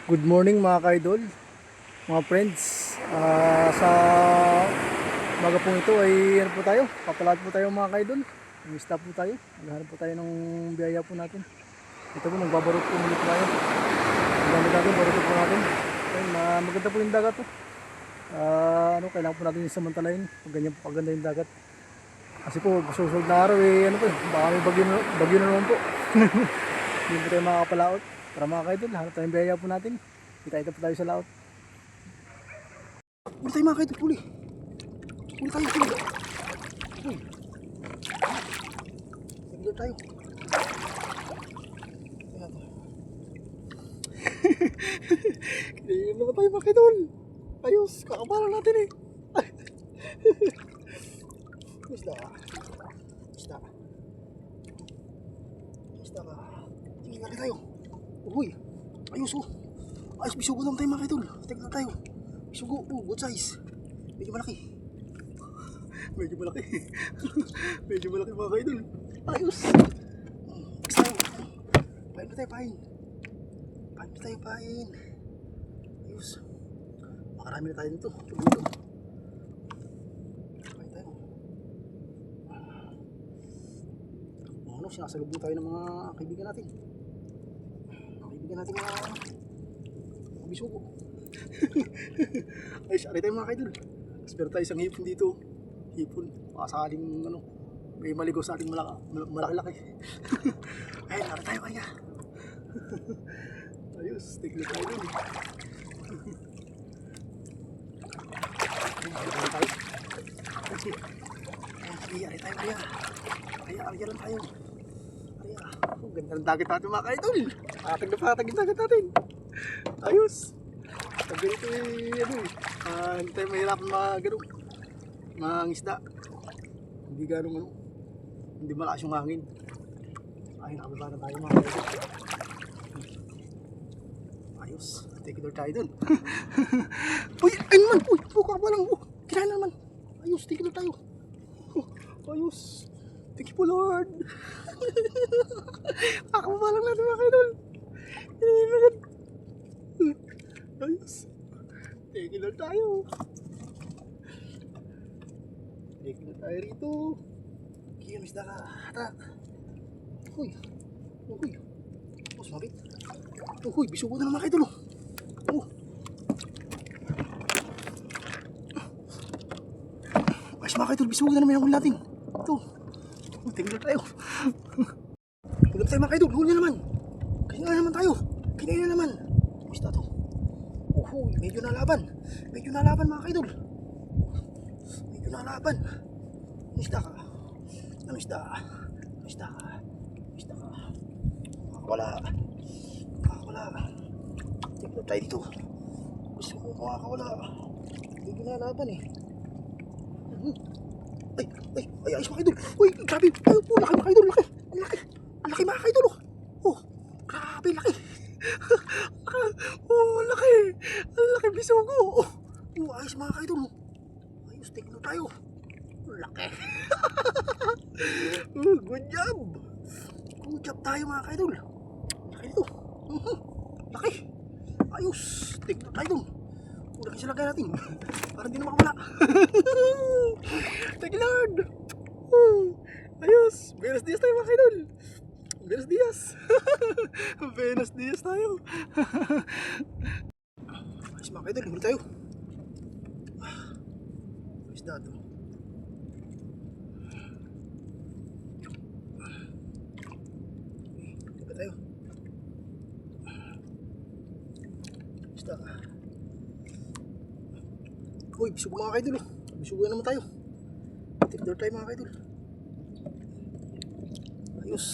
Good morning mga ka-idol, mga friends. Sa umaga pong ito ay ano po tayo, papalaad po tayo mga ka-idol. Stop po tayo, maghanap po tayo ng biyaya po natin. Ito po, nagbabarot po muli tayo. Ang gamit natin, barot po natin. Ayun, maganda po yung dagat po. Kailangan po natin yung samantalayin pag ganyan po kaganda yung dagat. Kasi po, susunod na araw baka may bagyo na naman po. Hindi po tayo makakapalaot. Para mga ka-idol, hanap tayong biyaya po natin. Kita po tayo sa laot. Huli tayo mga ka-idol, huli. Huli tayo, huli. Huli. Huli tayo. Kinayin naman tayo mga ka-idol. Ayos, kakabalan natin eh. Isda ka. Isda ka. Isda ka. Tingin natin tayo. Uy, ayos oh. Ayos, bisugo naman tayo mga ka-idol. Tingnan tayo. Bisugo, good size. Medyo malaki. Medyo malaki. Medyo malaki mga ka-idol. Ayos. Isa tayo. Pahin na tayo, pahin. Pahin na tayo, pahin. Ayos. Makarami na tayo dito. Dito. Pahin tayo. Sinasalubong tayo ng mga kaibigan natin. Kaibigan natin mga bisugo. Ayos, aray tayo mga ka-idol. Espero tayo isang hipon dito. Hipon. Makasakaling may maligaw sa ating malaki-laki. Ayun, aray tayo kaya. Ayos, tignan tayo dun. Ayun tayo. Sige, aray tayo kaya. Kaya lang tayo. Oh, ganda ng dagat natin mga ka-idol. Patag na patag yung dagat natin. Ayos. Pag ganito hindi tayo mahirapan mga isda. Hindi ganong hindi malakas yung hangin. Ay, nakababa na tayo mga ka-idol. Ayos. Take it tayo dun. Uy, ay naman. Uy, kaka lang. Kinain naman. Ayos, take it tayo. Ayos. Thank you po Lord. Kakababa lang natin mga ka-idol. Ayos. Tigil na tayo. Tigil na tayo rito. Kaya misda ka. Hatak. Uy. Uy. Oh, sumabit. Uy, bisugo na naman mga ka-idol. Oh. Ayos mga ka-idol, bisugo na naman yung huli natin. Ito. Tigil na tayo. Tigil na tayo mga ka-idol. Huli na naman. Kinain na naman tayo. Kinain na naman. Misda to. Medyo nalaban. Medyo nalaban mga ka-idol. Medyo nalaban. Isda ka. Ano isda? Isda ka. Isda ka. Makakawala. Makakawala. Tignan tayo dito. Gusto ko makakawala. Medyo nalaban eh. Ay, ayos mga ka-idol. Uy, grabe. Ay, laki mga ka-idol. Laki. Ang laki. Ang laki mga ka-idol. Oh, grabe laki. Oh, laki. Ang laki bisugo. Oh, ayos mga ka-idol. Ayos, tignan tayo. Laki. Good job. Good job tayo mga ka-idol. Laki nito. Laki. Ayos, tignan tayo dun. Laki sa lagay natin. Parang di na makawala. Thank you Lord. Ayos. Buenos dias tayo mga ka-idol. Buenos dias. Buenos dias tayo. Ayos mga ka-idol, huli tayo. Ayos na ito. Huli tayo. Ayos na. Uy, bisugo mga ka-idol. Bisugo na naman tayo. Tignan tayo mga ka-idol. Ayos.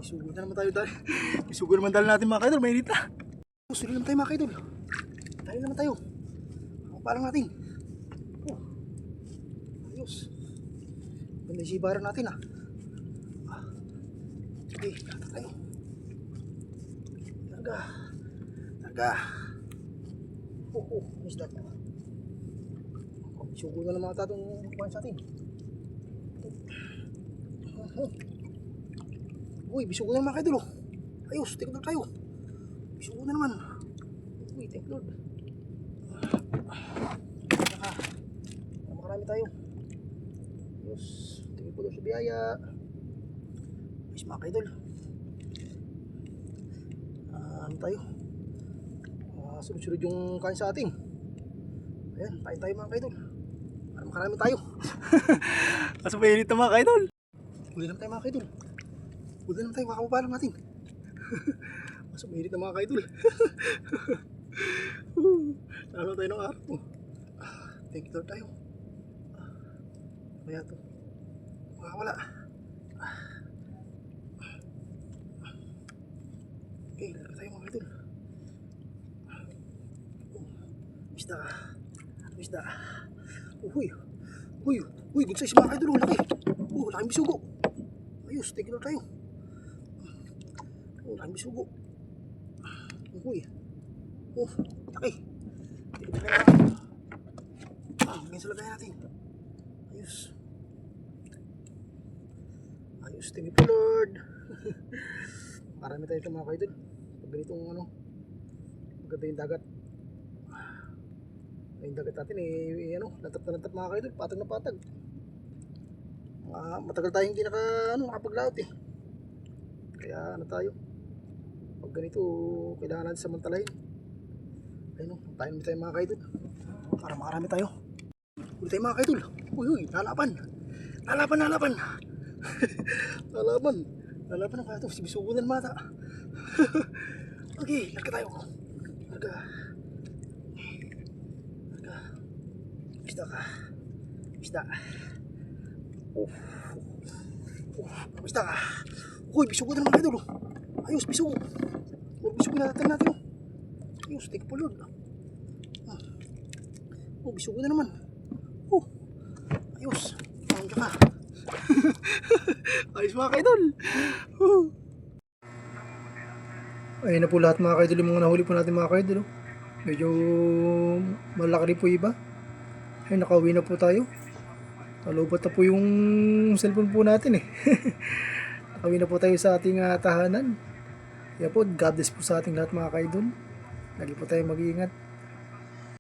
Bisugo na naman tayo dahil. Bisugo naman dahil natin mga ka-idol. Mainit na. Suli naman tayo mga ka-idol. Dahil naman tayo. Palang natin. Oh. Ayos. Ganda yung sibaran natin ah. Sige, kata tayo. Larga. Larga. Isda ko. Bisugo na naman tatong kumain sa atin. Uy, bisugo na naman kayo dulo. Ayos, tignan tayo. bisugo na naman. Uy, thank Lord. Makarami tayo. Diyos, tingin po daw sa biyaya. Ayos mga kaidol. Ano tayo? Sunod-sunod yung kain sa atin. Ayan, kain tayo mga kaidol. Para makarami tayo. Kaso mainit na mga kaidol. Huli naman tayo mga kaidol. Huli naman tayo, kakapapalang natin. Kaso mainit na mga kaidol. Lalo tayo ng araw. Thank you Lord tayo. Kaya ito. Makakawala. Okay, lalaki tayo mga kaidol. Isda. Isda. Uy. Uy. Uy, good size mga kaidol. Laki. Laking bisugo. Ayos, thank you Lord tayo. Laking bisugo. Uy. Laki. Ngayon sa lagayan natin. Ayos. Ayos, thank you Lord. Marami tayo ito mga kaidol. Pag ganitong maganda yung dagat. Yung dagat natin lantap na lantap mga kaidol. Patag na patag. Matagal tayong hindi nakapaglaot eh. Kaya tayo. Pag ganito, kailangan natin samantalahin. Ayun tayo mga kaidol. Para makarami tayo. Huli tayo mga kaidol. Uy, lalaban. Lalaban. Lalaban na kaya ito. Bisugo na mata. Okay, larga tayo. Larga. Isda ka. Isda. Isda ka. Uy, bisugo na mga kaidol. Ayos, bisugo. Bisugo na natin. Ayos, take po Lord. Bisugo na naman. Ayos. Mangga ka. Ayos mga kaidol. Ayun na po lahat mga kaidol, yung mga nahuli po natin mga kaidol. Medyo malaki rin po iba. Ayun, nakauwi na po tayo. Nalubat na po yung cellphone po natin eh. Nakauwi na po tayo sa ating tahanan. Kaya po, God bless po sa ating lahat mga kaidol. Lagi po tayo mag-iingat.